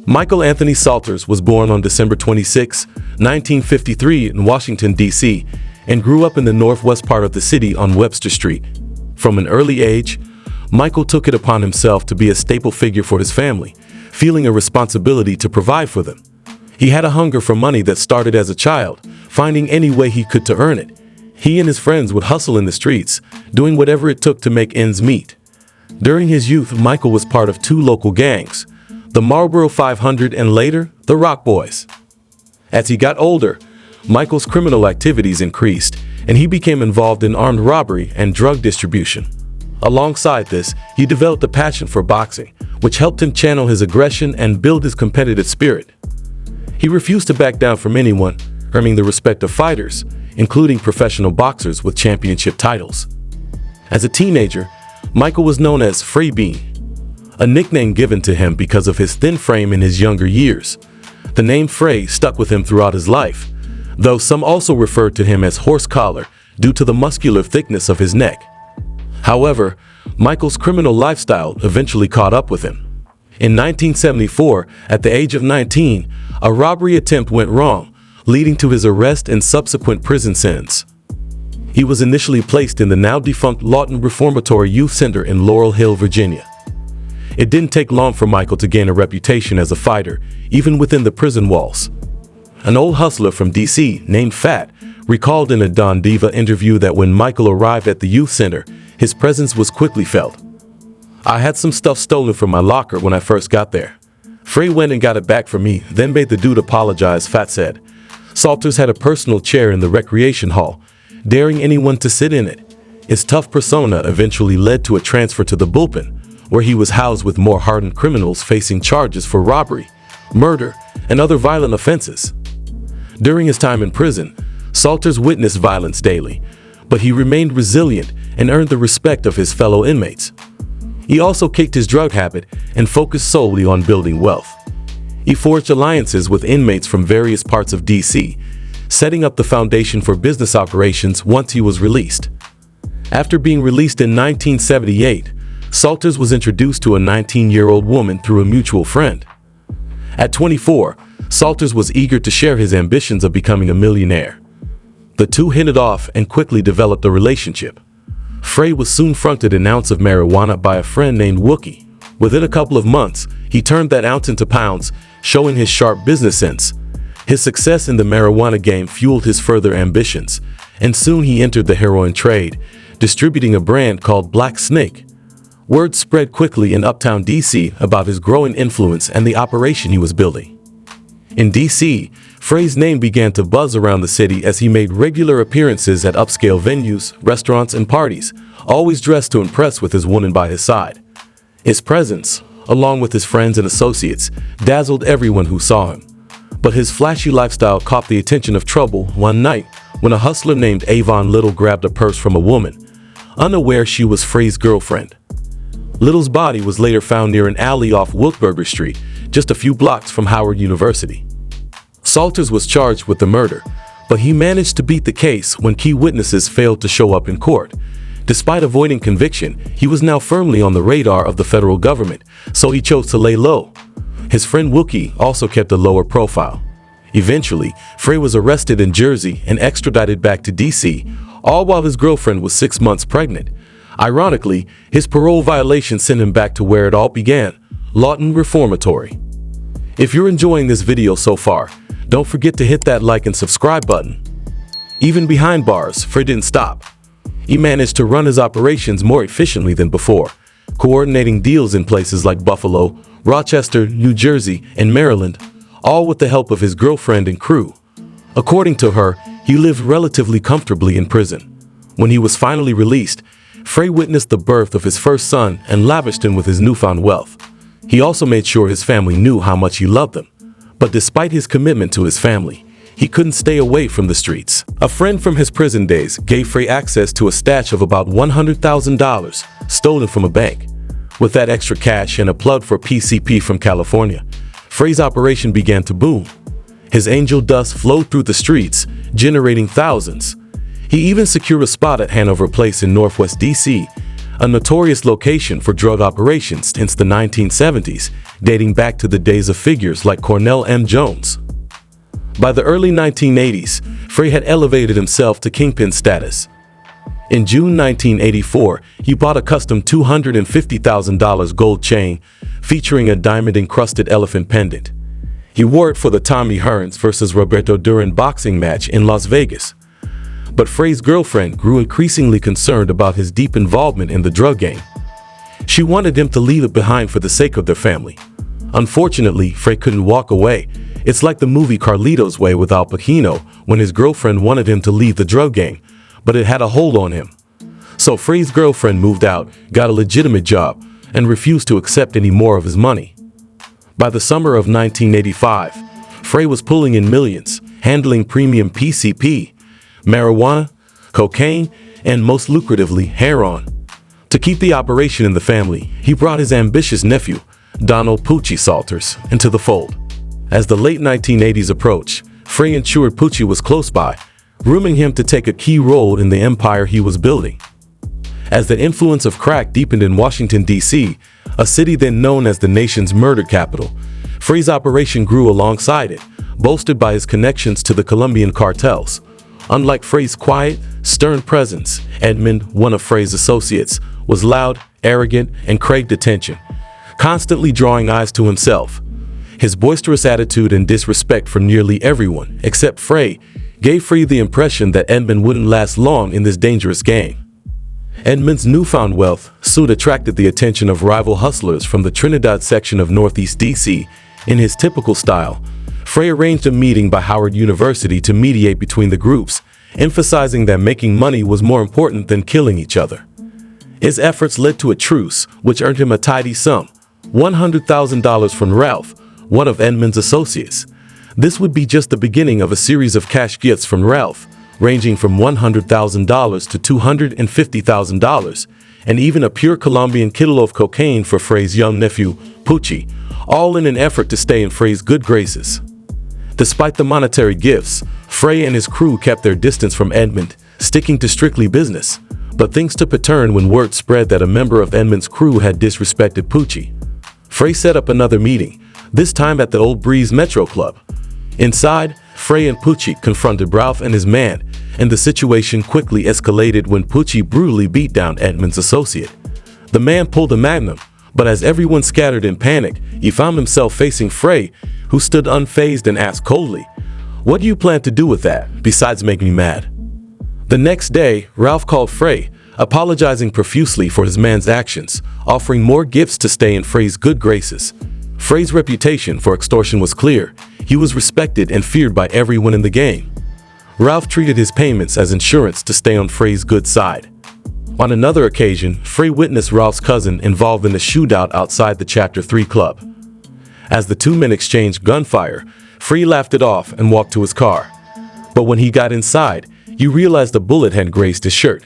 Michael Anthony Salters was born on December 26, 1953 in Washington, D.C., and grew up in the northwest part of the city on Webster Street. From an early age, Michael took it upon himself to be a staple figure for his family, feeling a responsibility to provide for them. He had a hunger for money that started as a child, finding any way he could to earn it. He and his friends would hustle in the streets, doing whatever it took to make ends meet. During his youth, Michael was part of two local gangs, the Marlboro 500 and later, the Rock Boys. As he got older, Michael's criminal activities increased, and he became involved in armed robbery and drug distribution. Alongside this, he developed a passion for boxing, which helped him channel his aggression and build his competitive spirit. He refused to back down from anyone, earning the respect of fighters, including professional boxers with championship titles. As a teenager, Michael was known as Fray Bean, a nickname given to him because of his thin frame in his younger years. The name Fray stuck with him throughout his life, though some also referred to him as Horse Collar due to the muscular thickness of his neck. However, Michael's criminal lifestyle eventually caught up with him. In 1974, at the age of 19, a robbery attempt went wrong, leading to his arrest and subsequent prison sentence. He was initially placed in the now-defunct Lawton Reformatory Youth Center in Laurel Hill, Virginia. It didn't take long for Michael to gain a reputation as a fighter, even within the prison walls. An old hustler from D.C. named Fat recalled in a Don Diva interview that when Michael arrived at the youth center, his presence was quickly felt. "I had some stuff stolen from my locker when I first got there. Fray went and got it back for me, then made the dude apologize," Fat said. Salters had a personal chair in the recreation hall, daring anyone to sit in it. His tough persona eventually led to a transfer to the bullpen, where he was housed with more hardened criminals facing charges for robbery, murder, and other violent offenses. During his time in prison, Salters witnessed violence daily, but he remained resilient and earned the respect of his fellow inmates. He also kicked his drug habit and focused solely on building wealth. He forged alliances with inmates from various parts of D.C., setting up the foundation for business operations once he was released. After being released in 1978, Salters was introduced to a 19-year-old woman through a mutual friend. At 24, Salters was eager to share his ambitions of becoming a millionaire. The two hit it off and quickly developed a relationship. Fray was soon fronted an ounce of marijuana by a friend named Wookie. Within a couple of months, he turned that ounce into pounds, showing his sharp business sense. His success in the marijuana game fueled his further ambitions, and soon he entered the heroin trade, distributing a brand called Black Snake. Word spread quickly in uptown D.C. about his growing influence and the operation he was building. In D.C., Fray's name began to buzz around the city as he made regular appearances at upscale venues, restaurants, and parties, always dressed to impress with his woman by his side. His presence, along with his friends and associates, dazzled everyone who saw him. But his flashy lifestyle caught the attention of trouble one night when a hustler named Avon Little grabbed a purse from a woman, unaware she was Fray's girlfriend. Little's body was later found near an alley off Wiltberger Street, just a few blocks from Howard University. Salters was charged with the murder, but he managed to beat the case when key witnesses failed to show up in court. Despite avoiding conviction, he was now firmly on the radar of the federal government, so he chose to lay low. His friend Wookie also kept a lower profile. Eventually, Fray was arrested in Jersey and extradited back to D.C., all while his girlfriend was 6 months pregnant. Ironically, his parole violation sent him back to where it all began, Lawton Reformatory. If you're enjoying this video so far, don't forget to hit that like and subscribe button. Even behind bars, Fray didn't stop. He managed to run his operations more efficiently than before, coordinating deals in places like Buffalo, Rochester, New Jersey, and Maryland, all with the help of his girlfriend and crew. According to her, he lived relatively comfortably in prison. When he was finally released, Fray witnessed the birth of his first son and lavished him with his newfound wealth. He also made sure his family knew how much he loved them. But despite his commitment to his family, he couldn't stay away from the streets. A friend from his prison days gave Fray access to a stash of about $100,000 stolen from a bank. With that extra cash and a plug for PCP from California, Fray's operation began to boom. His angel dust flowed through the streets, generating thousands. He even secured a spot at Hanover Place in Northwest D.C., a notorious location for drug operations since the 1970s, dating back to the days of figures like Cornell M. Jones. By the early 1980s, Fray had elevated himself to kingpin status. In June 1984, he bought a custom $250,000 gold chain featuring a diamond-encrusted elephant pendant. He wore it for the Tommy Hearns vs. Roberto Duran boxing match in Las Vegas. But Fray's girlfriend grew increasingly concerned about his deep involvement in the drug game. She wanted him to leave it behind for the sake of their family. Unfortunately, Fray couldn't walk away. It's like the movie Carlito's Way with Al Pacino, when his girlfriend wanted him to leave the drug game, but it had a hold on him. So Fray's girlfriend moved out, got a legitimate job, and refused to accept any more of his money. By the summer of 1985, Fray was pulling in millions, handling premium PCP, marijuana, cocaine, and most lucratively, heroin. To keep the operation in the family, he brought his ambitious nephew, Donald Poochie Salters, into the fold. As the late 1980s approached, Fray ensured Poochie was close by, grooming him to take a key role in the empire he was building. As the influence of crack deepened in Washington, D.C., a city then known as the nation's murder capital, Fray's operation grew alongside it, bolstered by his connections to the Colombian cartels. Unlike Fray's quiet, stern presence, Edmund, one of Fray's associates, was loud, arrogant, and craved attention, constantly drawing eyes to himself. His boisterous attitude and disrespect for nearly everyone, except Fray, gave Fray the impression that Edmund wouldn't last long in this dangerous game. Edmund's newfound wealth soon attracted the attention of rival hustlers from the Trinidad section of Northeast D.C. In his typical style, Fray arranged a meeting by Howard University to mediate between the groups, emphasizing that making money was more important than killing each other. His efforts led to a truce, which earned him a tidy sum, $100,000 from Ralph, one of Edmund's associates. This would be just the beginning of a series of cash gifts from Ralph, ranging from $100,000 to $250,000, and even a pure Colombian kilo of cocaine for Fray's young nephew, Poochie, all in an effort to stay in Fray's good graces. Despite the monetary gifts, Fray and his crew kept their distance from Edmund, sticking to strictly business. But things took a turn when word spread that a member of Edmund's crew had disrespected Poochie. Fray set up another meeting, this time at the Old Breeze Metro Club. Inside, Fray and Poochie confronted Ralph and his man, and the situation quickly escalated when Poochie brutally beat down Edmund's associate. The man pulled a magnum, but as everyone scattered in panic, he found himself facing Fray, who stood unfazed and asked coldly, "What do you plan to do with that, besides make me mad?" The next day, Ralph called Fray, apologizing profusely for his man's actions, offering more gifts to stay in Fray's good graces. Fray's reputation for extortion was clear. He was respected and feared by everyone in the game. Ralph treated his payments as insurance to stay on Fray's good side. On another occasion, Fray witnessed Ralph's cousin involved in a shootout outside the Chapter 3 club. As the two men exchanged gunfire, Fray laughed it off and walked to his car. But when he got inside, he realized a bullet had grazed his shirt.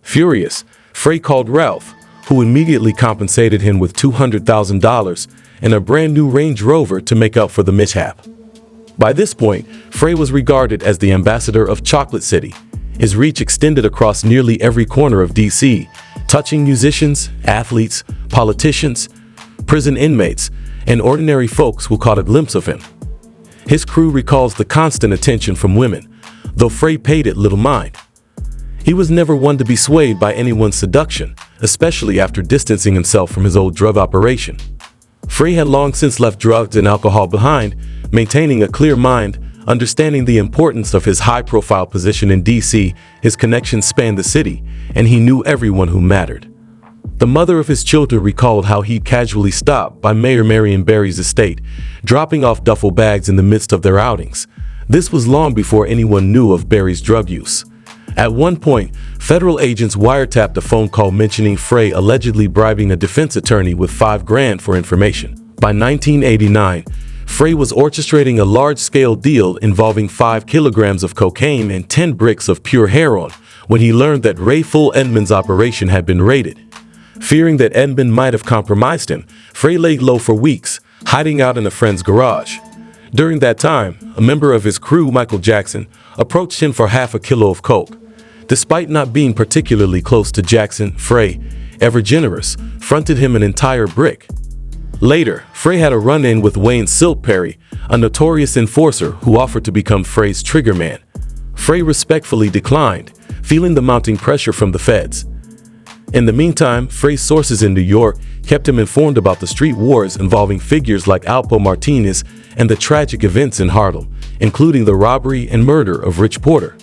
Furious, Fray called Ralph, who immediately compensated him with $200,000 and a brand new Range Rover to make up for the mishap. By this point, Fray was regarded as the ambassador of Chocolate City. His reach extended across nearly every corner of D.C., touching musicians, athletes, politicians, prison inmates, and ordinary folks who caught a glimpse of him. His crew recalls the constant attention from women, though Fray paid it little mind. He was never one to be swayed by anyone's seduction, especially after distancing himself from his old drug operation. Fray had long since left drugs and alcohol behind, maintaining a clear mind, understanding the importance of his high-profile position in D.C. His connections spanned the city, and he knew everyone who mattered. The mother of his children recalled how he'd casually stopped by Mayor Marion Barry's estate, dropping off duffel bags in the midst of their outings. This was long before anyone knew of Barry's drug use. At one point, federal agents wiretapped a phone call mentioning Fray allegedly bribing a defense attorney with $5,000 for information. By 1989, Fray was orchestrating a large-scale deal involving 5 kilograms of cocaine and 10 bricks of pure heroin when he learned that Rayful Edmund's operation had been raided. Fearing that Edmund might have compromised him, Fray laid low for weeks, hiding out in a friend's garage. During that time, a member of his crew, Michael Jackson, approached him for half a kilo of coke. Despite not being particularly close to Jackson, Fray, ever generous, fronted him an entire brick. Later, Fray had a run-in with Wayne Siltperry, a notorious enforcer who offered to become Fray's trigger man. Fray respectfully declined, feeling the mounting pressure from the feds. In the meantime, Fray's sources in New York kept him informed about the street wars involving figures like Alpo Martinez and the tragic events in Harlem, including the robbery and murder of Rich Porter.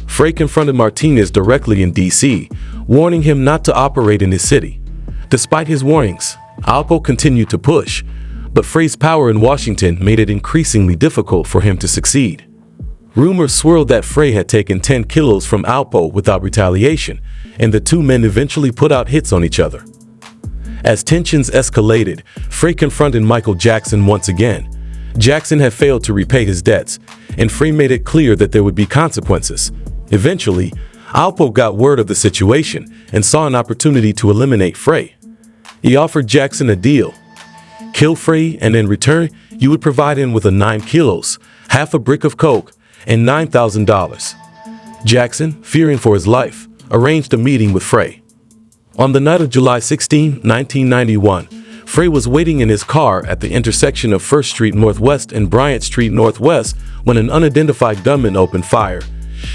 Fray confronted Martinez directly in D.C., warning him not to operate in his city. Despite his warnings, Alpo continued to push, but Fray's power in Washington made it increasingly difficult for him to succeed. Rumors swirled that Fray had taken 10 kilos from Alpo without retaliation, and the two men eventually put out hits on each other. As tensions escalated, Fray confronted Michael Jackson once again. Jackson had failed to repay his debts, and Fray made it clear that there would be consequences. Eventually, Alpo got word of the situation and saw an opportunity to eliminate Fray. He offered Jackson a deal. Kill Fray, and in return, you would provide him with 9 kilos, half a brick of coke, and $9,000. Jackson, fearing for his life, arranged a meeting with Fray. On the night of July 16, 1991, Fray was waiting in his car at the intersection of 1st Street Northwest and Bryant Street Northwest when an unidentified gunman opened fire,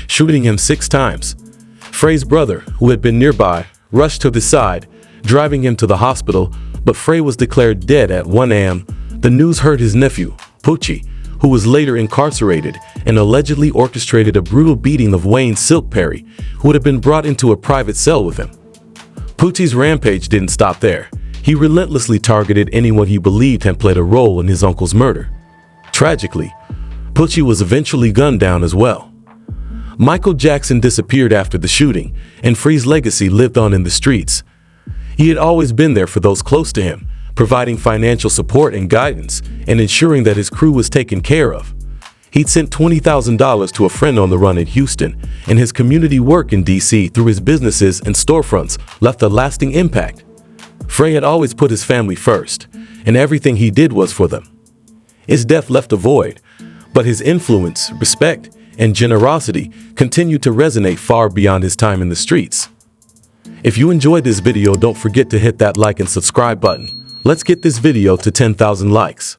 shooting him 6 times. Fray's brother, who had been nearby, rushed to the side, driving him to the hospital, but Fray was declared dead at 1 a.m. The news hurt his nephew, Pucci, who was later incarcerated and allegedly orchestrated a brutal beating of Wayne Siltperry, who had been brought into a private cell with him. Pucci's rampage didn't stop there. He relentlessly targeted anyone he believed had played a role in his uncle's murder. Tragically, Pucci was eventually gunned down as well. Michael Jackson disappeared after the shooting, and Fray's legacy lived on in the streets. He had always been there for those close to him, providing financial support and guidance, and ensuring that his crew was taken care of. He'd sent $20,000 to a friend on the run in Houston, and his community work in D.C. through his businesses and storefronts left a lasting impact. Fray had always put his family first, and everything he did was for them. His death left a void, but his influence, respect, and generosity continued to resonate far beyond his time in the streets. If you enjoyed this video, don't forget to hit that like and subscribe button. Let's get this video to 10,000 likes.